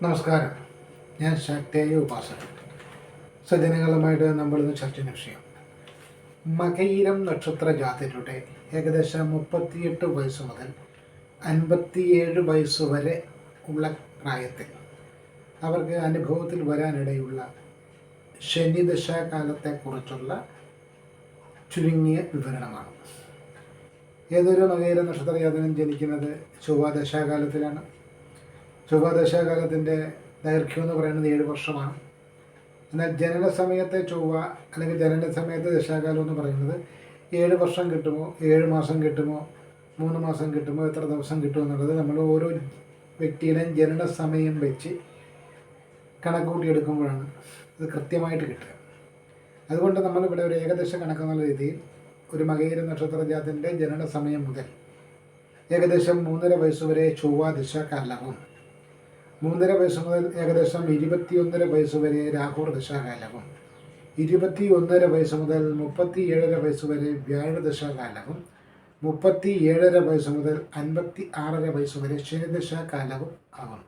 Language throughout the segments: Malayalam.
നമസ്കാരം. ഞാൻ ശക്തിയായ ഉപാസകൻ. സജ്ജനങ്ങളുമായിട്ട് നമ്മളിന്ന് ചർച്ച വിഷയം മകയിരം നക്ഷത്ര ജാതരുടെ ഏകദേശം 38 വയസ്സ് മുതൽ 57 വയസ്സ് വരെ ഉള്ള പ്രായത്തിൽ അവർക്ക് അനുഭവത്തിൽ വരാനിടയുള്ള ശനിദശാകാലത്തെക്കുറിച്ചുള്ള ചുരുങ്ങിയ വിവരണമാണ്. ഏതൊരു മകയിര നക്ഷത്ര ജാതകനും ജനിക്കുന്നത് ചൊവ്വാദശാകാലത്തിലാണ്. ചൊവ്വാദശാകാലത്തിൻ്റെ ദൈർഘ്യം എന്ന് പറയുന്നത് 7 വർഷമാണ്. എന്നാൽ ജനന സമയത്തെ ചൊവ്വ അല്ലെങ്കിൽ ജനന സമയത്തെ ദശാകാലം എന്ന് പറയുന്നത് 7 വർഷം കിട്ടുമോ, 7 മാസം കിട്ടുമോ, 3 മാസം കിട്ടുമോ, എത്ര ദിവസം കിട്ടുമോ എന്നുള്ളത് നമ്മൾ ഓരോ വ്യക്തിയുടെയും ജനന സമയം വെച്ച് കണക്കൂട്ടിയെടുക്കുമ്പോഴാണ് ഇത് കൃത്യമായിട്ട് കിട്ടുക. അതുകൊണ്ട് നമ്മളിവിടെ ഒരു ഏകദേശ കണക്കെന്നുള്ള രീതിയിൽ ഒരു മകയിര നക്ഷത്ര ജാതൻ്റെ ജനന സമയം മുതൽ ഏകദേശം 3.5 വയസ്സ് വരെ ചൊവ്വ ദശാകാലവും 3.5 വയസ്സ് മുതൽ ഏകദേശം 21.5 വയസ്സ് വരെ രാഹുർ ദശാകാലവും 21.5 വയസ്സ് മുതൽ 37.5 വയസ്സ് വരെ വ്യാഴ ദശാകാലവും 37.5 വയസ്സ് മുതൽ 56.5 വയസ്സ് വരെ ശനിദശാകാലവും ആകും.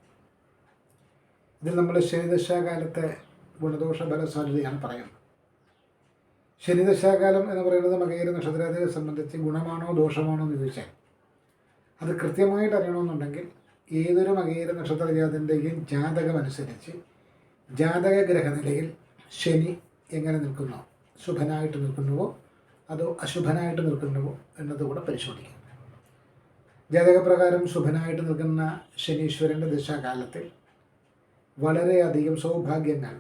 ഇതിൽ നമ്മൾ ശനിദശാകാലത്തെ ഗുണദോഷ ഫല സാധ്യതയാണ് പറയുന്നത്. ശനിദശാകാലം എന്ന് പറയുന്നത് മകയിര നക്ഷത്രത്തെ സംബന്ധിച്ച് ഗുണമാണോ ദോഷമാണോ എന്ന് ചോദിച്ചാൽ അത് കൃത്യമായിട്ട് അറിയണമെന്നുണ്ടെങ്കിൽ ഏതൊരു മകയിര നക്ഷത്ര ജാതൻ്റെയും ജാതകമനുസരിച്ച് ജാതക ഗ്രഹനിലയിൽ ശനി എങ്ങനെ നിൽക്കുന്നോ, ശുഭനായിട്ട് നിൽക്കുന്നുവോ അതോ അശുഭനായിട്ട് നിൽക്കുന്നുവോ എന്നതുകൂടെ പരിശോധിക്കാം. ജാതകപ്രകാരം ശുഭനായിട്ട് നിൽക്കുന്ന ശനീശ്വരൻ്റെ ദശാകാലത്തിൽ വളരെയധികം സൗഭാഗ്യങ്ങൾ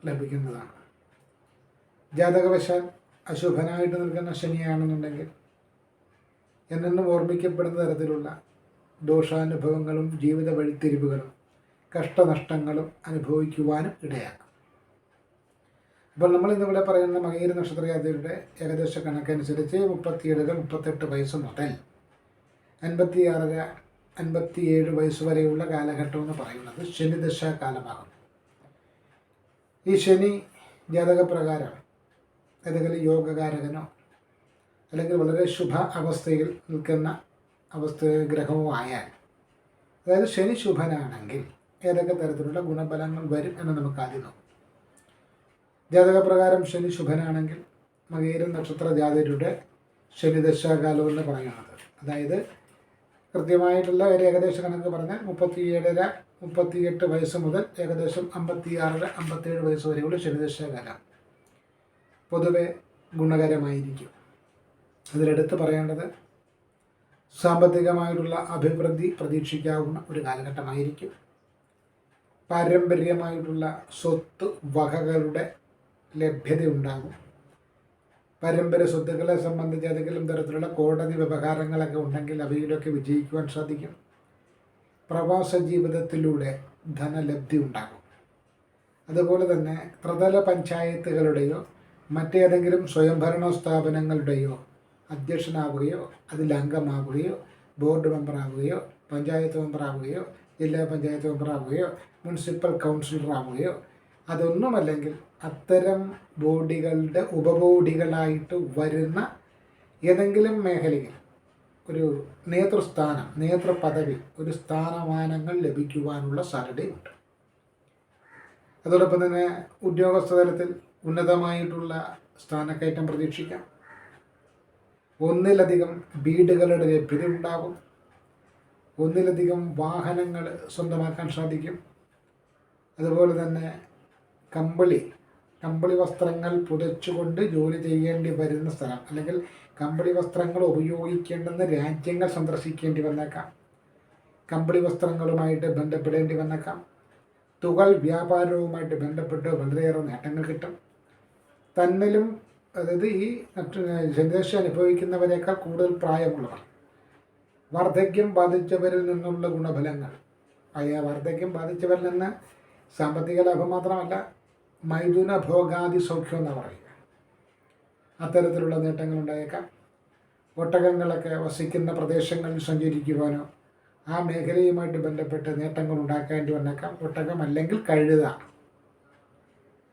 ലഭിക്കുന്നതാണ്. ജാതകവശാൽ അശുഭനായിട്ട് നിൽക്കുന്ന ശനിയാണെന്നുണ്ടെങ്കിൽ എന്നെന്നും ഓർമ്മിക്കപ്പെടുന്ന തരത്തിലുള്ള ദോഷാനുഭവങ്ങളും ജീവിത വഴിത്തിരിവുകളും കഷ്ടനഷ്ടങ്ങളും അനുഭവിക്കുവാനും ഇടയാക്കും. അപ്പോൾ നമ്മൾ ഇന്നിവിടെ പറയുന്ന മകയിര നക്ഷത്ര ജാതകരുടെ ഏകദേശ കണക്കനുസരിച്ച് 37-38 വയസ്സ് മുതൽ 56-57 വയസ്സ് വരെയുള്ള കാലഘട്ടം എന്ന് പറയുന്നത് ശനിദശാകാലമാകും. ഈ ശനി ജാതകപ്രകാരം ഏതെങ്കിലും യോഗകാരകനോ അല്ലെങ്കിൽ വളരെ ശുഭ അവസ്ഥയിൽ നിൽക്കുന്ന ഗ്രഹമോ ആയാൽ, അതായത് ശനി ശുഭനാണെങ്കിൽ ഏതൊക്കെ തരത്തിലുള്ള ഗുണഫലങ്ങൾ വരും എന്ന് നമുക്ക് ആദ്യം നോക്കാം. ജാതകപ്രകാരം ശനി ശുഭനാണെങ്കിൽ മകയിര നക്ഷത്ര ജാതകരുടെ ശനിദശാകാലം എന്ന് പറയുന്നത്, അതായത് കൃത്യമായിട്ടുള്ള ഒരു ഏകദേശ കണക്ക് പറഞ്ഞാൽ 37-38 വയസ്സ് മുതൽ ഏകദേശം 56-57 വയസ്സ് വരെയുള്ള ശനിദശാകാലം പൊതുവെ ഗുണകരമായിരിക്കും. അതിലെടുത്ത് പറയേണ്ടത് സാമ്പത്തികമായിട്ടുള്ള അഭിവൃദ്ധി പ്രതീക്ഷിക്കാവുന്ന ഒരു കാലഘട്ടമായിരിക്കും. പാരമ്പര്യമായിട്ടുള്ള സ്വത്ത് വകകളുടെ ലഭ്യത ഉണ്ടാകും. പാരമ്പര്യ സ്വത്തുക്കളെ സംബന്ധിച്ച് ഏതെങ്കിലും തരത്തിലുള്ള കോടതി വ്യവഹാരങ്ങളൊക്കെ ഉണ്ടെങ്കിൽ അവയിലൊക്കെ വിജയിക്കുവാൻ സാധിക്കും. പ്രവാസ ജീവിതത്തിലൂടെ ധനലബ്ധി ഉണ്ടാകും. അതുപോലെ തന്നെ ത്രിതല പഞ്ചായത്തുകളുടെയോ മറ്റേതെങ്കിലും സ്വയംഭരണ സ്ഥാപനങ്ങളുടെയോ അധ്യക്ഷനാവുകയോ അതിൽ അംഗമാവുകയോ ബോർഡ് മെമ്പറാവുകയോ പഞ്ചായത്ത് മെമ്പറാവുകയോ ജില്ലാ പഞ്ചായത്ത് മെമ്പറാവുകയോ മുനിസിപ്പൽ കൗൺസിലറാവുകയോ അതൊന്നുമല്ലെങ്കിൽ അത്തരം ബോഡികളുടെ ഉപബോഡികളായിട്ട് വരുന്ന ഏതെങ്കിലും മേഖലയിൽ ഒരു നേതൃസ്ഥാനം, നേതൃപദവി, ഒരു സ്ഥാനമാനങ്ങൾ ലഭിക്കുവാനുള്ള സാധ്യതയുണ്ട്. അതോടൊപ്പം തന്നെ ഉദ്യോഗസ്ഥ തലത്തിൽ ഉന്നതമായിട്ടുള്ള സ്ഥാനക്കയറ്റം പ്രതീക്ഷിക്കാം. ഒന്നിലധികം വീടുകളുടെ ലഭ്യത ഉണ്ടാകും. ഒന്നിലധികം വാഹനങ്ങൾ സ്വന്തമാക്കാൻ സാധിക്കും. അതുപോലെ തന്നെ കമ്പിളി വസ്ത്രങ്ങൾ പുതച്ചുകൊണ്ട് ജോലി ചെയ്യേണ്ടി വരുന്ന സ്ഥലം അല്ലെങ്കിൽ കമ്പിളി വസ്ത്രങ്ങൾ ഉപയോഗിക്കേണ്ടുന്ന രാജ്യങ്ങൾ സന്ദർശിക്കേണ്ടി വന്നേക്കാം. കമ്പിളി വസ്ത്രങ്ങളുമായിട്ട് ബന്ധപ്പെടേണ്ടി വന്നേക്കാം. തുകൽ വ്യാപാരവുമായിട്ട് ബന്ധപ്പെട്ട് വളരെയേറെ നേട്ടങ്ങൾ കിട്ടും. തന്നിലും, അതായത് ഈ ശനിദശ അനുഭവിക്കുന്നവരേക്കാൾ കൂടുതൽ പ്രായമുള്ളവർ, വാർദ്ധക്യം ബാധിച്ചവരിൽ നിന്നുള്ള ഗുണഫലങ്ങൾ, വാർദ്ധക്യം ബാധിച്ചവരിൽ നിന്ന് സാമ്പത്തിക ലാഭം മാത്രമല്ല മൈഥുന ഭോഗാദി സൗഖ്യം എന്ന് പറയുക, അത്തരത്തിലുള്ള നേട്ടങ്ങൾ ഉണ്ടായേക്കാം. ഒട്ടകങ്ങളൊക്കെ വസിക്കുന്ന പ്രദേശങ്ങളിൽ സഞ്ചരിക്കുവാനോ ആ മേഖലയുമായിട്ട് ബന്ധപ്പെട്ട് നേട്ടങ്ങൾ ഉണ്ടാക്കേണ്ടി വന്നേക്കാം. ഒട്ടകം അല്ലെങ്കിൽ കഴുത,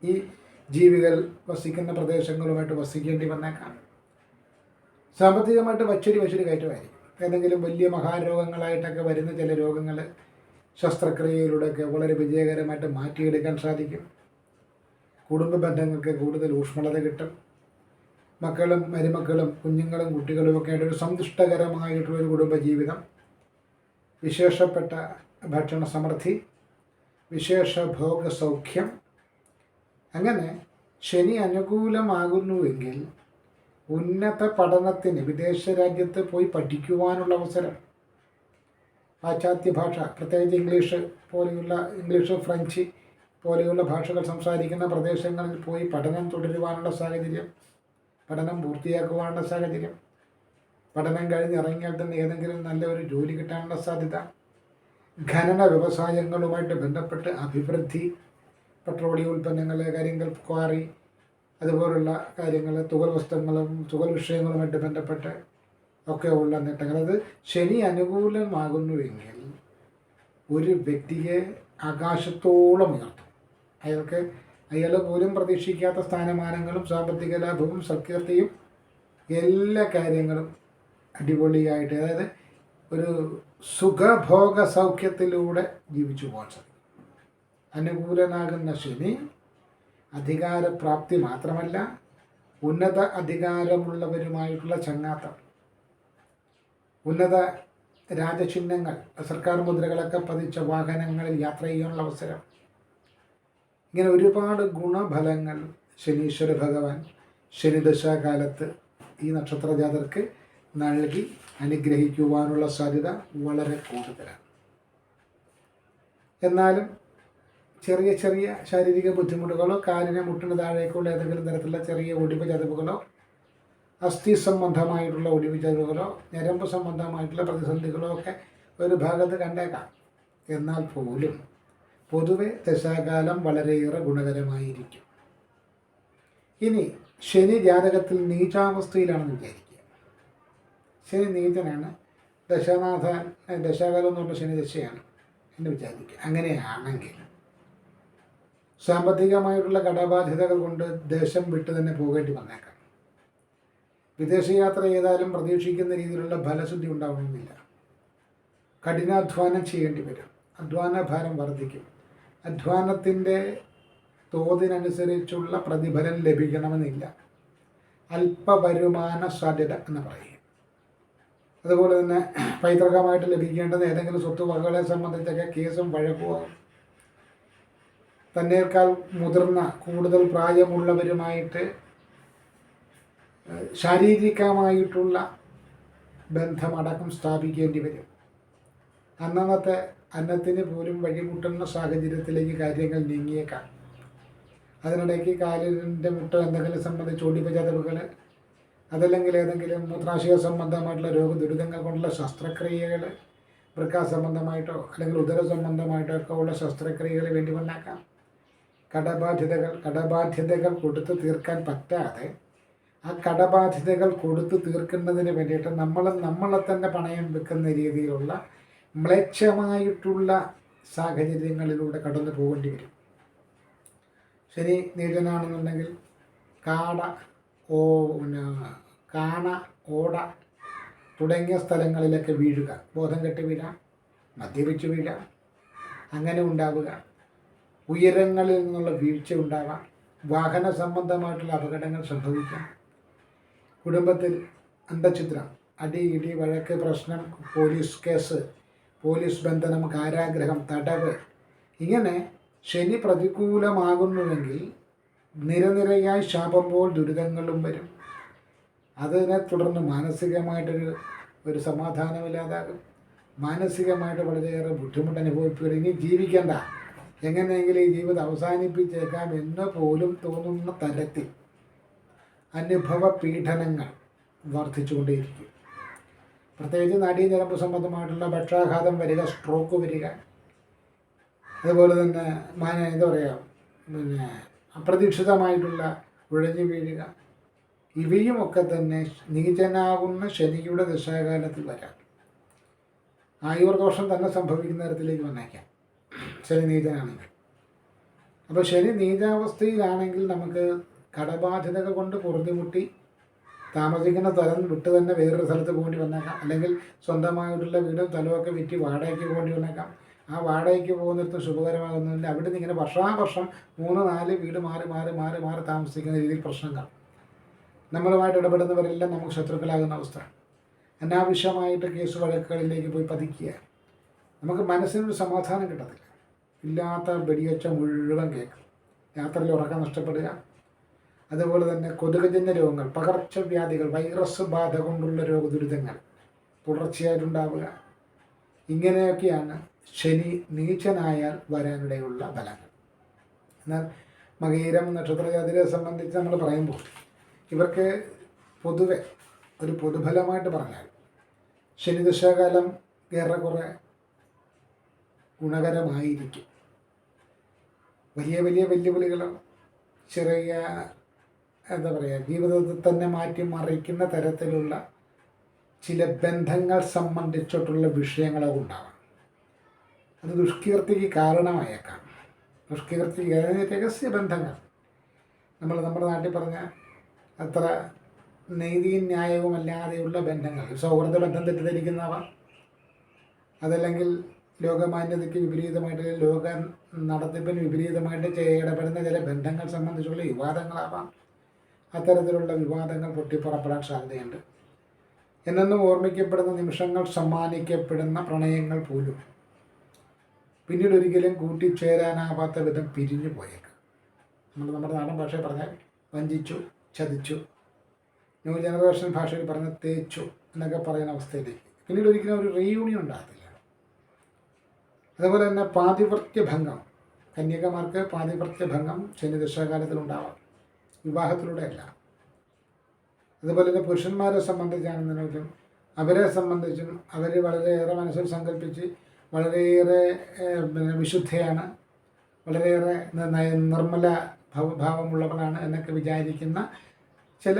ഈ ജീവികൾ വസിക്കുന്ന പ്രദേശങ്ങളുമായിട്ട് വസിക്കേണ്ടി വന്നേക്കാം. സാമ്പത്തികമായിട്ട് വച്ചൊരു കയറ്റമായിരിക്കും. ഏതെങ്കിലും വലിയ മഹാരോഗങ്ങളായിട്ടൊക്കെ വരുന്ന ചില രോഗങ്ങൾ ശസ്ത്രക്രിയയിലൂടെയൊക്കെ വളരെ വിജയകരമായിട്ട് മാറ്റിയെടുക്കാൻ സാധിക്കും. കുടുംബ ബന്ധങ്ങൾക്ക് കൂടുതൽ ഊഷ്മളത കിട്ടും. മക്കളും മരുമക്കളും കുഞ്ഞുങ്ങളും കുട്ടികളുമൊക്കെ ആയിട്ട് ഒരു സന്തുഷ്ടകരമായിട്ടുള്ളൊരു കുടുംബജീവിതം, വിശേഷപ്പെട്ട ഭക്ഷണ സമൃദ്ധി, വിശേഷ ഭോഗസൗഖ്യം. അങ്ങനെ ശനി അനുകൂലമാകുന്നുവെങ്കിൽ ഉന്നത പഠനത്തിന് വിദേശ രാജ്യത്ത് പോയി പഠിക്കുവാനുള്ള അവസരം, പാശ്ചാത്യ ഭാഷ പ്രത്യേകിച്ച് ഇംഗ്ലീഷ് ഫ്രഞ്ച് പോലെയുള്ള ഭാഷകൾ സംസാരിക്കുന്ന പ്രദേശങ്ങളിൽ പോയി പഠനം തുടരുവാനുള്ള സാഹചര്യം, പഠനം പൂർത്തിയാക്കുവാനുള്ള സാഹചര്യം, പഠനം കഴിഞ്ഞിറങ്ങിയാൽ തന്നെ ഏതെങ്കിലും നല്ലൊരു ജോലി കിട്ടാനുള്ള സാധ്യത, ഖനന വ്യവസായങ്ങളുമായിട്ട് ബന്ധപ്പെട്ട് അഭിവൃദ്ധി, പെട്രോളിയം ഉൽപ്പന്നങ്ങൾ, കരിങ്കൽ ക്വാറി, അതുപോലുള്ള കാര്യങ്ങൾ, തുകൽ വസ്തുക്കളും തുകൽ വിഷയങ്ങളുമായിട്ട് ബന്ധപ്പെട്ട് ഒക്കെ ഉള്ള നേട്ടങ്ങൾ. അത് ശനി അനുകൂലമാകുന്നുവെങ്കിൽ ഒരു വ്യക്തിയെ ആകാശത്തോളം ഉയർത്തും. അയാൾ പോലും പ്രതീക്ഷിക്കാത്ത സ്ഥാനമാനങ്ങളും സാമ്പത്തിക ലാഭവും സഖ്യതയും എല്ലാ കാര്യങ്ങളും അടിപൊളിയായിട്ട്, അതായത് ഒരു സുഖഭോഗ സൗഖ്യത്തിലൂടെ ജീവിച്ചു പോകാൻ സാധിക്കും. അനുകൂലനാകുന്ന ശനി അധികാരപ്രാപ്തി മാത്രമല്ല, ഉന്നത അധികാരമുള്ളവരുമായിട്ടുള്ള ചങ്ങാത്തം, ഉന്നത രാജചിഹ്നങ്ങൾ, സർക്കാർ മുദ്രകളൊക്കെ പതിച്ച വാഹനങ്ങളിൽ യാത്ര ചെയ്യാനുള്ള അവസരം, ഇങ്ങനെ ഒരുപാട് ഗുണഫലങ്ങൾ ശനീശ്വര ഭഗവാൻ ശനിദശാകാലത്ത് ഈ നക്ഷത്രജാതർക്ക് നൽകി അനുഗ്രഹിക്കുവാനുള്ള സാധ്യത വളരെ കൂടുതലാണ്. എന്നാലും ചെറിയ ചെറിയ ശാരീരിക ബുദ്ധിമുട്ടുകളോ, കാലിനെ മുട്ടിന് താഴേക്കുള്ള ഏതെങ്കിലും തരത്തിലുള്ള ചെറിയ ഒടിവ് ചതവുകളോ, അസ്ഥി സംബന്ധമായിട്ടുള്ള ഒടിവ് ചതവുകളോ, ഞരമ്പ് സംബന്ധമായിട്ടുള്ള പ്രതിസന്ധികളോ ഒക്കെ ഒരു ഭാഗത്ത് കണ്ടേക്കാം. എന്നാൽ പോലും പൊതുവെ ദശാകാലം വളരെയേറെ ഗുണകരമായിരിക്കും. ഇനി ശനി ജാതകത്തിൽ നീചാവസ്ഥയിലാണെന്ന് വിചാരിക്കുക. ശനി നീചനാണ്, ദശാനാഥൻ ദശാകാലം എന്ന് പറഞ്ഞ ശനി ദശയാണ് എന്ന് വിചാരിക്കുക. അങ്ങനെയാണെങ്കിൽ സാമ്പത്തികമായിട്ടുള്ള കടബാധ്യതകൾ കൊണ്ട് ദേശം വിട്ട് തന്നെ പോകേണ്ടി വന്നേക്കാം. വിദേശയാത്ര ചെയ്താലും പ്രതീക്ഷിക്കുന്ന രീതിയിലുള്ള ഫലശുദ്ധി ഉണ്ടാവണമെന്നില്ല. കഠിനാധ്വാനം ചെയ്യേണ്ടി വരും. അധ്വാന ഭാരം വർദ്ധിക്കും. അധ്വാനത്തിൻ്റെ തോതിനനുസരിച്ചുള്ള പ്രതിഫലം ലഭിക്കണമെന്നില്ല. അല്പവരുമാന സാധ്യത എന്ന് പറയും. അതുപോലെ തന്നെ പൈതൃകമായിട്ട് ലഭിക്കേണ്ടുന്ന ഏതെങ്കിലും സ്വത്ത് വകകളെ സംബന്ധിച്ചൊക്കെ കേസും വഴക്കുമാകും. തന്നേക്കാൾ മുതിർന്ന കൂടുതൽ പ്രായമുള്ളവരുമായിട്ട് ശാരീരികമായിട്ടുള്ള ബന്ധമടക്കം സ്ഥാപിക്കേണ്ടി വരും. അന്നത്തെ അന്നത്തിന് പോലും വഴിമുട്ടുന്ന സാഹചര്യത്തിലേക്ക് കാര്യങ്ങൾ നീങ്ങിയേക്കാം. അതിനിടയ്ക്ക് കാലിൻ്റെ മുട്ട എന്തെങ്കിലും സംബന്ധിച്ച് ഒടിവ് ചതവുകൾ, അതല്ലെങ്കിൽ ഏതെങ്കിലും മൂത്രാശയ സംബന്ധമായിട്ടുള്ള രോഗദുരിതങ്ങൾ കൊണ്ടുള്ള ശസ്ത്രക്രിയകൾ, വൃക്ക സംബന്ധമായിട്ടോ അല്ലെങ്കിൽ ഉദര സംബന്ധമായിട്ടോ ഒക്കെ ഉള്ള ശസ്ത്രക്രിയകൾ വേണ്ടി വന്നേക്കാം. കടബാധ്യതകൾ കൊടുത്തു തീർക്കാൻ പറ്റാതെ ആ കടബാധ്യതകൾ കൊടുത്തു തീർക്കുന്നതിന് വേണ്ടിയിട്ട് നമ്മളെ തന്നെ പണയം വെക്കുന്ന രീതിയിലുള്ള മ്ലേച്ഛമായിട്ടുള്ള സാഹചര്യങ്ങളിലൂടെ കടന്നു പോകേണ്ടി വരും. ശനി നീചനാണെന്നുണ്ടെങ്കിൽ കാണ, ഓട തുടങ്ങിയ സ്ഥലങ്ങളിലൊക്കെ വീഴുക, ബോധം കെട്ട് വീഴാം, മദ്യപിച്ച് വീഴാം, അങ്ങനെ ഉണ്ടാവുക. ഉയരങ്ങളിൽ നിന്നുള്ള വീഴ്ച ഉണ്ടാകാം. വാഹന സംബന്ധമായിട്ടുള്ള അപകടങ്ങൾ സംഭവിക്കാം. കുടുംബത്തിൽ അന്തഛിദ്രം, അടി ഇടി വഴക്ക് പ്രശ്നം, പോലീസ് കേസ്, പോലീസ് ബന്ധനം, കാരാഗ്രഹം, തടവ്. ഇങ്ങനെ ശനി പ്രതികൂലമാകുന്നുവെങ്കിൽ നിരനിരയായി ശാപമ്പോൾ ദുരിതങ്ങളും വരും. അതിനെ തുടർന്ന് മാനസികമായിട്ടൊരു സമാധാനമില്ലാതാകും. മാനസികമായിട്ട് വളരെയേറെ ബുദ്ധിമുട്ട് അനുഭവിക്കുക. ഇനി ജീവിക്കേണ്ട, എങ്ങനെയെങ്കിലും ഈ ജീവിതം അവസാനിപ്പിച്ചേക്കാം എന്ന് പോലും തോന്നുന്ന തരത്തിൽ അനുഭവ പീഡനങ്ങൾ വർദ്ധിച്ചുകൊണ്ടേയിരിക്കും. പ്രത്യേകിച്ച് നാഡീഞരമ്പ് സംബന്ധമായിട്ടുള്ള പക്ഷാഘാതം വരിക, സ്ട്രോക്ക് വരിക, അതുപോലെ തന്നെ അപ്രതീക്ഷിതമായിട്ടുള്ള ഉഴഞ്ഞു വീഴുക, ഇവയുമൊക്കെ തന്നെ നീചനാകുന്ന ശനിയുടെ ദശാകാലത്തിൽ വരാം. ആയുർദോഷം തന്നെ സംഭവിക്കുന്ന തരത്തിലേക്ക് വന്നേക്കാം ശനി നീചനാണെങ്കിൽ. അപ്പോൾ ശനി നീചാവസ്ഥയിലാണെങ്കിൽ നമുക്ക് കടബാധ്യതകൾ കൊണ്ട് പൊറുതിമുട്ടി താമസിക്കുന്ന സ്ഥലം വിട്ട് തന്നെ വേറൊരു സ്ഥലത്ത് പോകേണ്ടി വന്നേക്കാം. അല്ലെങ്കിൽ സ്വന്തമായിട്ടുള്ള വീടും സ്ഥലമൊക്കെ വിറ്റ് വാടകയ്ക്ക് പോകേണ്ടി വന്നേക്കാം. ആ വാടകയ്ക്ക് പോകുന്നിടത്ത് ശുഭകരമാകുന്നതിൻ്റെ അവിടെ നിന്ന് ഇങ്ങനെ വർഷാവർഷം 3-4 വീട് മാറി മാറി മാറി മാറി താമസിക്കുന്ന രീതിയിൽ പ്രശ്നങ്ങൾ. നമ്മളുമായിട്ട് ഇടപെടുന്നവരെല്ലാം നമുക്ക് ശത്രുക്കളാകുന്ന അവസ്ഥ. അനാവശ്യമായിട്ട് കേസ് വഴക്കുകളിലേക്ക് പോയി പതിക്കുക. നമുക്ക് മനസ്സിനൊരു സമാധാനം കിട്ടത്തില്ല. ഇല്ലാത്ത വെടിയൊച്ച മുഴുവൻ കേൾക്കും. രാത്രിയിൽ ഉറക്കം നഷ്ടപ്പെടുക. അതുപോലെ തന്നെ കൊതുകുജന്യ രോഗങ്ങൾ, പകർച്ചവ്യാധികൾ, വൈറസ് ബാധ കൊണ്ടുള്ള രോഗദുരിതങ്ങൾ തുടർച്ചയായിട്ടുണ്ടാവുക. ഇങ്ങനെയൊക്കെയാണ് ശനി നീചനായാൽ വരാനിടയുള്ള ഫലങ്ങൾ. എന്നാൽ മകയിരം നക്ഷത്രജാതിരെ സംബന്ധിച്ച് നമ്മൾ പറയുമ്പോൾ ഇവർക്ക് പൊതുവെ ഒരു പൊതുഫലമായിട്ട് പറഞ്ഞാൽ ശനിദശാകാലം ഏറെക്കുറെ ഗുണകരമായിരിക്കും. വലിയ വലിയ വെല്ലുവിളികളോ ചെറിയ ജീവിതത്തിൽ തന്നെ മാറ്റി മറിക്കുന്ന തരത്തിലുള്ള ചില ബന്ധങ്ങൾ സംബന്ധിച്ചിട്ടുള്ള വിഷയങ്ങളോ ഉണ്ടാവാം. അത് ദുഷ്കീർത്തിക്ക് കാരണമായേക്കാം. ദുഷ്കീർത്തി രഹസ്യബന്ധങ്ങൾ നമ്മുടെ നാട്ടിൽ പറഞ്ഞ അത്ര നീതിയും ന്യായവുമല്ലാതെയുള്ള ബന്ധങ്ങൾ, സൗഹൃദ ബന്ധം തെറ്റിദ്ധരിക്കുന്നവ, അതല്ലെങ്കിൽ ലോകമാന്യതയ്ക്ക് വിപരീതമായിട്ട് ലോക നടത്തിപ്പിന് വിപരീതമായിട്ട് ഇടപെടുന്ന ചില ബന്ധങ്ങൾ സംബന്ധിച്ചുള്ള വിവാദങ്ങളാവാം. അത്തരത്തിലുള്ള വിവാദങ്ങൾ പൊട്ടിപ്പുറപ്പെടാൻ സാധ്യതയുണ്ട്. എന്നെന്നും ഓർമ്മിക്കപ്പെടുന്ന നിമിഷങ്ങൾ സമ്മാനിക്കപ്പെടുന്ന പ്രണയങ്ങൾ പോലും പിന്നീട് ഒരിക്കലും കൂട്ടിച്ചേരാനാവാത്ത വിധം പിരിഞ്ഞു പോയേക്കാം. നമ്മുടെ നാടൻ ഭാഷയിൽ പറഞ്ഞാൽ വഞ്ചിച്ചു, ചതിച്ചു, ന്യൂ ജനറേഷൻ ഭാഷയിൽ പറഞ്ഞ തേച്ചു എന്നൊക്കെ പറയുന്ന അവസ്ഥയിലേക്ക് പിന്നീട് ഒരിക്കലും ഒരു റീയൂണിയൻ ഉണ്ടാകത്തില്ല. അതുപോലെ തന്നെ പാതിവൃത്യഭംഗം, കന്യകമാർക്ക് പാതിവൃത്യഭംഗം ശനിദശാകാലത്തിലുണ്ടാവാം, വിവാഹത്തിലൂടെയല്ല. അതുപോലെ തന്നെ പുരുഷന്മാരെ സംബന്ധിച്ചാണെന്നുണ്ടെങ്കിലും അവരെ സംബന്ധിച്ചും അവർ വളരെയേറെ മനസ്സിൽ സങ്കല്പിച്ച് വളരെയേറെ വിശുദ്ധയാണ്, വളരെയേറെ നിർമ്മല ഭാവമുള്ളവളാണ് എന്നൊക്കെ വിചാരിക്കുന്ന ചില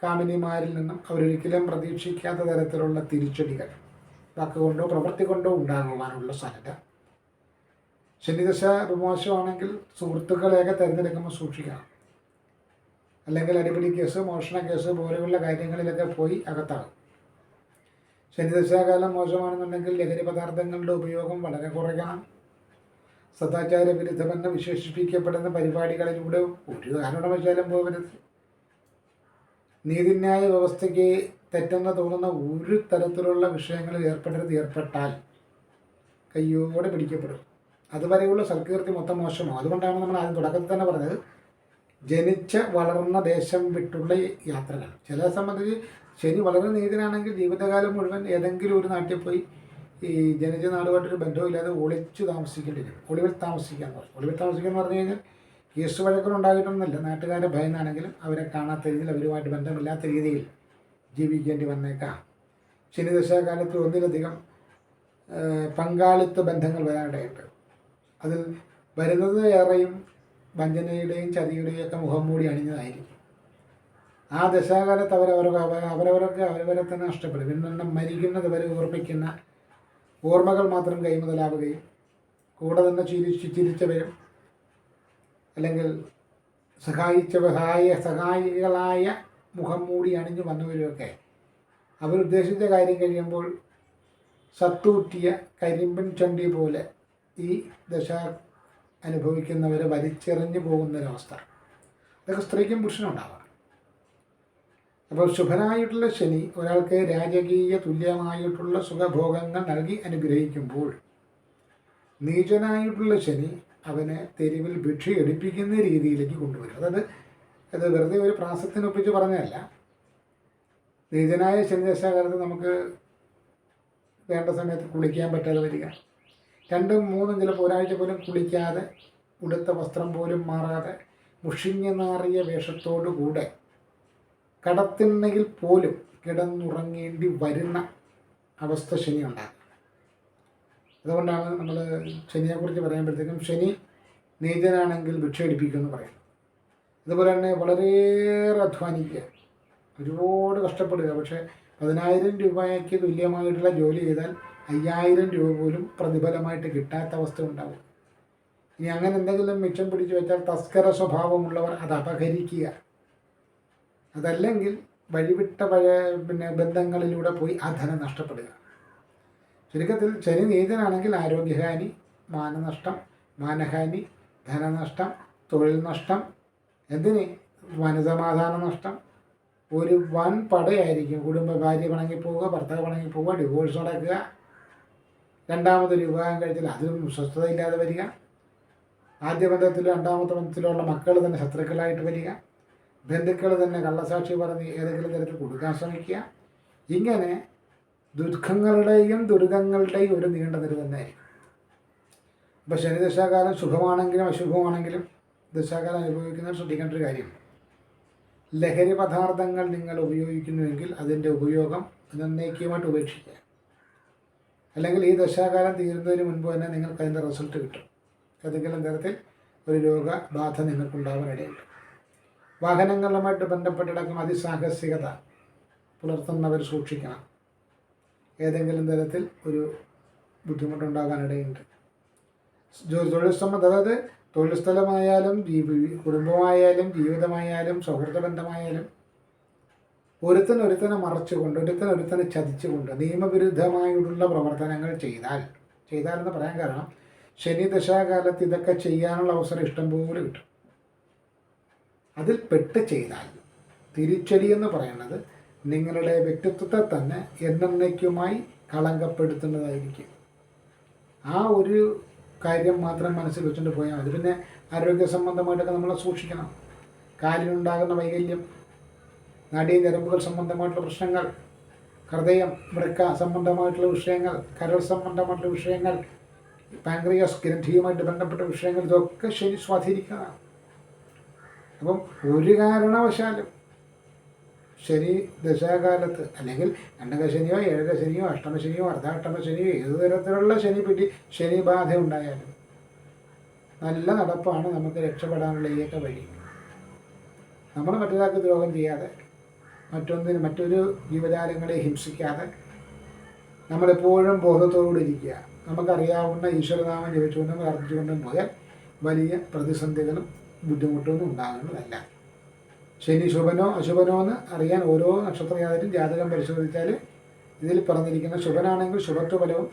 കാമിനിമാരിൽ നിന്നും അവരൊരിക്കലും പ്രതീക്ഷിക്കാത്ത തരത്തിലുള്ള തിരിച്ചടികൾ വാക്കുകൊണ്ടോ പ്രവൃത്തി കൊണ്ടോ ഉണ്ടാകുവാനുള്ള സാധ്യത. ശനിദശ മോശമാണെങ്കിൽ സുഹൃത്തുക്കളെയൊക്കെ തിരഞ്ഞെടുക്കുമ്പോൾ സൂക്ഷിക്കണം. അല്ലെങ്കിൽ അടിപിടി കേസ്, മോഷണ കേസ് പോലെയുള്ള കാര്യങ്ങളിലൊക്കെ പോയി അകത്താകും. ശനിദശാകാലം മോശമാണെന്നുണ്ടെങ്കിൽ ലഹരി പദാർത്ഥങ്ങളുടെ ഉപയോഗം വളരെ കുറയ്ക്കണം. സദാചാര വിരുദ്ധമെന്ന് വിശേഷിപ്പിക്കപ്പെടുന്ന പരിപാടികളിലൂടെ ഒരു കാരണവശാലും പോകരുത്. നീതിന്യായ വ്യവസ്ഥയ്ക്ക് തെറ്റെന്ന് തോന്നുന്ന ഒരു തരത്തിലുള്ള വിഷയങ്ങളിൽ ഏർപ്പെട്ടാൽ കയ്യോടെ പിടിക്കപ്പെടും. അതുവരെയുള്ള സൽകീർത്തി മൊത്തം മോശമോ. അതുകൊണ്ടാണ് നമ്മൾ ആദ്യം തുടക്കത്തിൽ തന്നെ പറഞ്ഞത് ജനിച്ച് വളർന്ന ദേശം വിട്ടുള്ള യാത്രകൾ. ചിലരെ സംബന്ധിച്ച് ശനി വളരെ നീതിനാണെങ്കിൽ ജീവിതകാലം മുഴുവൻ ഏതെങ്കിലും ഒരു നാട്ടിൽ പോയി ഈ ജനിച്ച നാടുമായിട്ടൊരു ബന്ധമില്ലാതെ ഒളിച്ചു താമസിക്കേണ്ടി വരും. ഒളിവിൽ താമസിക്കുക എന്ന് പറഞ്ഞു കഴിഞ്ഞാൽ കേസ് വഴക്കുകളുണ്ടായിട്ടൊന്നുമില്ല. നാട്ടുകാരെ ഭയന്നാണെങ്കിലും അവരെ കാണാത്ത രീതിയിൽ, അവരുമായിട്ട് ബന്ധമില്ലാത്ത രീതിയിൽ ജീവിക്കേണ്ടി വന്നേക്കാം. ശനിദശാകാലത്ത് ഒന്നിലധികം പങ്കാളിത്ത ബന്ധങ്ങൾ വരാനിടയുണ്ട്. അതിൽ വരുന്നത് ഏറെയും വഞ്ചനയുടെയും ചതിയുടെയും ഒക്കെ മുഖം മൂടി അണിഞ്ഞതായിരിക്കും. ആ ദശാകാലത്ത് അവരവരൊക്കെ അവരവരെ തന്നെ നഷ്ടപ്പെടും. പിന്നെ മരിക്കുന്നത് വരെ ഓർമ്മിക്കുന്ന ഓർമ്മകൾ മാത്രം കൈമുതലാവുകയും കൂടെ തന്നെ ചിരിച്ചവരും അല്ലെങ്കിൽ സഹായികളായ മുഖം മൂടി അണിഞ്ഞു വന്നവരുമൊക്കെ അവരുദ്ദേശിച്ച കാര്യം കഴിയുമ്പോൾ സത്തൂറ്റിയ കരിമ്പൻ ചണ്ടി പോലെ ഈ ദശ അനുഭവിക്കുന്നവരെ വലിച്ചെറിഞ്ഞു പോകുന്നൊരവസ്ഥ. അതൊക്കെ സ്ത്രീക്കും പുരുഷനും ഉണ്ടാവാം. അപ്പോൾ ശുഭനായിട്ടുള്ള ശനി ഒരാൾക്ക് രാജകീയ തുല്യമായിട്ടുള്ള സുഖഭോഗങ്ങൾ നൽകി അനുഗ്രഹിക്കുമ്പോൾ നീചനായിട്ടുള്ള ശനി അവനെ തെരുവിൽ ഭിക്ഷ എടുപ്പിക്കുന്ന രീതിയിലേക്ക് കൊണ്ടുവരും. അത് വെറുതെ ഒരു പ്രാസത്തിനൊപ്പിച്ച് പറഞ്ഞതല്ല. നീചനായ ശനിദശാകാലത്ത് നമുക്ക് വേണ്ട സമയത്ത് കുളിക്കാൻ പറ്റാതെ വരിക, 2-3 ചിലപ്പോൾ ഒരാഴ്ച പോലും കുളിക്കാതെ, ഉടുത്ത വസ്ത്രം പോലും മാറാതെ, മുഷിഞ്ഞ നാറിയ വേഷത്തോടുകൂടെ കടത്തിണ്ണയിൽ പോലും കിടന്നുറങ്ങേണ്ടി വരുന്ന അവസ്ഥ ശനി ഉണ്ടാകും. അതുകൊണ്ടാണ് നമ്മൾ ശനിയെക്കുറിച്ച് പറയുമ്പോഴത്തേക്കും ശനി നീചനാണെങ്കിൽ ഭിക്ഷ എടുപ്പിക്കുമെന്ന് പറയും. അതുപോലെ തന്നെ വളരെയേറെ അധ്വാനിക്കുക, ഒരുപാട് കഷ്ടപ്പെടുക. പക്ഷേ 10,000 രൂപയ്ക്ക് തുല്യമായിട്ടുള്ള ജോലി ചെയ്താൽ 5,000 രൂപ പോലും പ്രതിഫലമായിട്ട് കിട്ടാത്ത അവസ്ഥ ഉണ്ടാവും. ഇനി അങ്ങനെ എന്തെങ്കിലും മിച്ചം പിടിച്ചു വെച്ചാൽ തസ്കര സ്വഭാവമുള്ളവർ അത് അപഹരിക്കുക. അതല്ലെങ്കിൽ വഴിവിട്ട ബന്ധങ്ങളിലൂടെ പോയി ആ ധനം നഷ്ടപ്പെടുക. ചുരുക്കത്തിൽ ശനി നീചനാണെങ്കിൽ ആരോഗ്യഹാനി, മാനനഷ്ടം, മാനഹാനി, ധനനഷ്ടം, തൊഴിൽ നഷ്ടം, എന്തിന് മനസമാധാന നഷ്ടം, ഒരു വൻ പടയായിരിക്കും. ഭാര്യ പിണങ്ങി പോവുക, ഭർത്താവ് പിണങ്ങി പോവുക, ഡിവോഴ്സ് നടക്കുക, രണ്ടാമതൊരു വിവാഹം കഴിച്ചാൽ അതിലും സ്വസ്ഥതയില്ലാതെ വരിക, ആദ്യ ബന്ധത്തിലും രണ്ടാമത്തെ ബന്ധത്തിലുള്ള മക്കൾ തന്നെ ശത്രുക്കളായിട്ട് വരിക, ബന്ധുക്കൾ തന്നെ കള്ളസാക്ഷി പറഞ്ഞ് ഏതെങ്കിലും തരത്തിൽ കൊടുക്കാൻ ശ്രമിക്കുക. ഇങ്ങനെ ദുഃഖങ്ങളുടെയും ദുരിതങ്ങളുടെയും ഒരു നീണ്ട നിര തന്നെയായിരിക്കും. അപ്പോൾ ശനിദശാകാലം ശുഭമാണെങ്കിലും അശുഭമാണെങ്കിലും ദശാകാലം അനുഭവിക്കുന്നവർ ശ്രദ്ധിക്കേണ്ട ഒരു കാര്യം, ലഹരി പദാർത്ഥങ്ങൾ നിങ്ങൾ ഉപയോഗിക്കുന്നുവെങ്കിൽ അതിൻ്റെ ഉപയോഗം എന്നേക്കുമായിട്ട് ഉപേക്ഷിക്കുക. അല്ലെങ്കിൽ ഈ ദശാകാലം തീരുന്നതിന് മുൻപ് തന്നെ നിങ്ങൾക്ക് അതിൻ്റെ റിസൾട്ട് കിട്ടും. ഏതെങ്കിലും തരത്തിൽ ഒരു രോഗബാധ നിങ്ങൾക്കുണ്ടാവാനിടയുണ്ട്. വാഹനങ്ങളുമായിട്ട് ബന്ധപ്പെട്ടിടക്കും അതിസാഹസികത പുലർത്തുന്നവർ സൂക്ഷിക്കണം. ഏതെങ്കിലും തരത്തിൽ ഒരു ബുദ്ധിമുട്ടുണ്ടാകാനിടയുണ്ട്. തൊഴിൽ സംബന്ധം, അതായത് തൊഴിൽ സ്ഥലമായാലും കുടുംബമായാലും ജീവിതമായാലും സൗഹൃദ ബന്ധമായാലും ഒരുത്തനെ മറച്ചുകൊണ്ട് ഒരുത്തനെ ചതിച്ചുകൊണ്ട് നിയമവിരുദ്ധമായിട്ടുള്ള പ്രവർത്തനങ്ങൾ ചെയ്താലെന്ന് പറയാൻ കാരണം ശനി ദശാകാലത്ത് ഇതൊക്കെ ചെയ്യാനുള്ള അവസരം ഇഷ്ടംപോലെ കിട്ടും. അതിൽ പെട്ട് ചെയ്താൽ തിരിച്ചടി എന്ന് പറയുന്നത് നിങ്ങളുടെ വ്യക്തിത്വത്തെ തന്നെ എന്നേക്കുമായി കളങ്കപ്പെടുത്തുന്നതായിരിക്കും. ആ ഒരു കാര്യം മാത്രം മനസ്സിൽ വെച്ചുകൊണ്ട് പോയാൽ മതി. പിന്നെ ആരോഗ്യ സംബന്ധമായിട്ടൊക്കെ നമ്മൾ സൂക്ഷിക്കണം. കാലിനുണ്ടാകുന്ന വൈകല്യം, നാഡീഞരമ്പുകൾ സംബന്ധമായിട്ടുള്ള പ്രശ്നങ്ങൾ, ഹൃദയം, വൃക്ക സംബന്ധമായിട്ടുള്ള വിഷയങ്ങൾ, കരൾ സംബന്ധമായിട്ടുള്ള വിഷയങ്ങൾ, പാൻക്രിയാസ് ഗ്രന്ഥിയുമായിട്ട് ബന്ധപ്പെട്ട വിഷയങ്ങൾ, ഇതൊക്കെ ശനി സ്വാധീനിക്കുന്നതാണ്. അപ്പം ഒരു കാരണവശാലും ശനി ദശാകാലത്ത് അല്ലെങ്കിൽ രണ്ടകശനിയോ ഏഴകശനിയോ അഷ്ടമശനിയോ അർദ്ധാഷ്ടമശനിയോ ഏതു തരത്തിലുള്ള ശനി ബാധ ഉണ്ടായാലും നല്ല നടപ്പാണ് നമുക്ക് രക്ഷപ്പെടാനുള്ള ഏക വഴി. നമ്മൾ മറ്റൊരാൾക്ക് ദ്രോഹം ചെയ്യാതെ, മറ്റൊരു ജീവജാലങ്ങളെ ഹിംസിക്കാതെ നമ്മളെപ്പോഴും ബോധത്തോടുകൂടി ഇരിക്കുക. നമുക്കറിയാവുന്ന ഈശ്വരനാമം ജപിച്ചുകൊണ്ടും പ്രാർത്ഥിച്ചുകൊണ്ടും പോയാൽ വലിയ പ്രതിസന്ധികളും ബുദ്ധിമുട്ടൊന്നും ഉണ്ടാകുന്നതല്ല. ശനി ശുഭനോ അശുഭനോ എന്ന് അറിയാൻ ഓരോ നക്ഷത്രജാതരും ജാതകം പരിശോധിച്ചാൽ ഇതിൽ പറഞ്ഞിരിക്കുന്ന ശുഭനാണെങ്കിൽ ശുഭത്വ ഫലവും,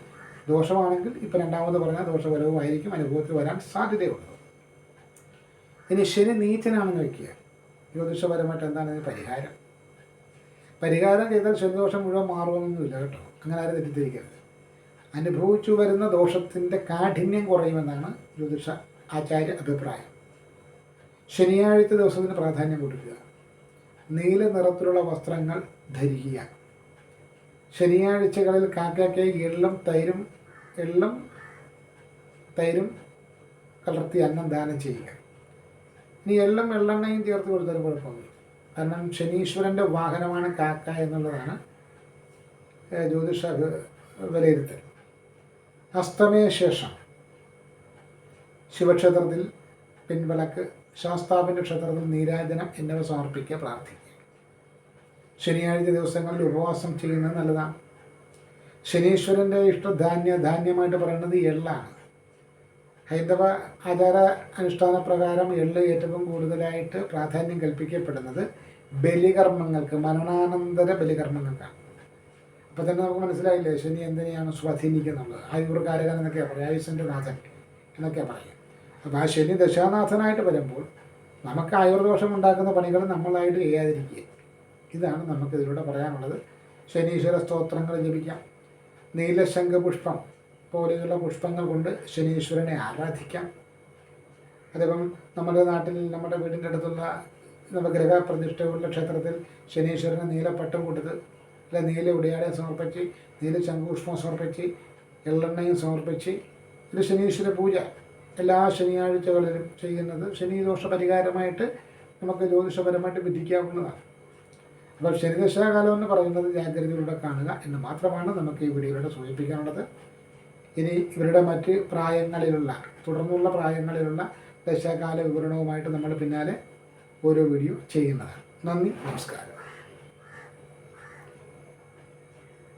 ദോഷമാണെങ്കിൽ ഇപ്പം രണ്ടാമത് പറഞ്ഞ ദോഷഫലവും ആയിരിക്കും അനുഭവത്തിൽ വരാൻ സാധ്യതയുള്ളത്. ഇനി ശനി നീചനാണെന്ന് വയ്ക്കുക. ജ്യോതിഷപരമായിട്ട് എന്താണ് ഇതിന് പരിഹാരം ചെയ്താൽ ശനിദോഷം മുഴുവൻ മാറുമെന്നൊന്നുമില്ല കേട്ടോ. അങ്ങനെ ആരും തെറ്റിദ്ധരിക്കരുത്. അനുഭവിച്ചു വരുന്ന ദോഷത്തിൻ്റെ കാഠിന്യം കുറയുമെന്നാണ് ജ്യോതിഷ ആചാര്യ അഭിപ്രായം. ശനിയാഴ്ച ദിവസത്തിന് പ്രാധാന്യം കൊടുക്കുക. നീല നിറത്തിലുള്ള വസ്ത്രങ്ങൾ ധരിക്കുക. ശനിയാഴ്ചകളിൽ കാക്കയ്ക്ക് എള്ളും തൈരും കലർത്തി അന്നം ദാനം ചെയ്യുക. ഇനി എള്ളെണ്ണയും ചേർത്ത് കൊടുത്താലും കുഴപ്പമൊന്നുമില്ല. കാരണം ശനീശ്വരൻ്റെ വാഹനമാണ് കാക്ക എന്നുള്ളതാണ് ജ്യോതിഷ വിലയിരുത്തൽ. അസ്തമയ ശേഷം ശിവക്ഷേത്രത്തിൽ പിൻവിളക്ക്, ശാസ്താവിൻ്റെ ക്ഷേത്രത്തിൽ നീരാജനം എന്നിവ സമർപ്പിക്കുക, പ്രാർത്ഥിക്കുക. ശനിയാഴ്ച ദിവസങ്ങളിൽ ഉപവാസം ചെയ്യുന്നത് നല്ലതാണ്. ശനീശ്വരൻ്റെ ധാന്യമായിട്ട് പറയുന്നത് എള്ളാണ്. ഹൈന്ദവ ആചാര അനുഷ്ഠാന പ്രകാരം എള്ള് ഏറ്റവും കൂടുതലായിട്ട് പ്രാധാന്യം കൽപ്പിക്കപ്പെടുന്നത് ബലികർമ്മങ്ങൾക്ക്, മരണാനന്തര ബലികർമ്മങ്ങൾക്കാണ്. അപ്പോൾ തന്നെ നമുക്ക് മനസ്സിലായില്ലേ ശനി എന്തിനെയാണ് സ്വാധീനിക്കുന്നുള്ളത്. ആയുർകാരകൻ എന്നൊക്കെയാണ് പറയുക, ആയുസിൻ്റെ നാഥൻ എന്നൊക്കെയാണ് പറയുക. അപ്പോൾ ആ ശനി ദശാനാഥനായിട്ട് വരുമ്പോൾ നമുക്ക് ആയുർദോഷം ഉണ്ടാക്കുന്ന പണികൾ നമ്മളായിട്ട് ചെയ്യാതിരിക്കുക. ഇതാണ് നമുക്കിതിലൂടെ പറയാനുള്ളത്. ശനീശ്വര സ്തോത്രങ്ങൾ ജപിക്കാം. നീലശംഖപുഷ്പം പോലെയുള്ള പുഷ്പങ്ങൾ കൊണ്ട് ശനീശ്വരനെ ആരാധിക്കാം. അതേപോലെ നമ്മുടെ നാട്ടിൽ നമ്മുടെ വീടിൻ്റെ അടുത്തുള്ള നവഗ്രഹ പ്രതിഷ്ഠയുള്ള ക്ഷേത്രത്തിൽ ശനീശ്വരന് നീലപ്പട്ടം കൊടുത്ത്, അല്ല നീല ഉടയാടയും സമർപ്പിച്ച്, നീല ശംഖുപുഷ്പം സമർപ്പിച്ച്, എള്ളെണ്ണയും സമർപ്പിച്ച് ഒരു ശനീശ്വര പൂജ എല്ലാ ശനിയാഴ്ചകളിലും ചെയ്യുന്നത് ശനിദോഷ പരിഹാരമായിട്ട് നമുക്ക് ജ്യോതിഷപരമായിട്ട് വിധിക്കാവുന്നതാണ്. അപ്പോൾ ശനിദശാകാലം എന്ന് പറയുന്നത് ജാഗ്രതയിലൂടെ കാണുക എന്ന് മാത്രമാണ് നമുക്ക് ഈ വീഡിയോയിലൂടെ സൂചിപ്പിക്കാനുള്ളത്. ഇനി ഇവരുടെ മറ്റ് തുടർന്നുള്ള പ്രായങ്ങളിലുള്ള ദശാകാല വിവരണവുമായിട്ട് നമ്മൾ പിന്നാലെ ഓരോ വീഡിയോ ചെയ്യുന്നതാണ്. നന്ദി, നമസ്കാരം.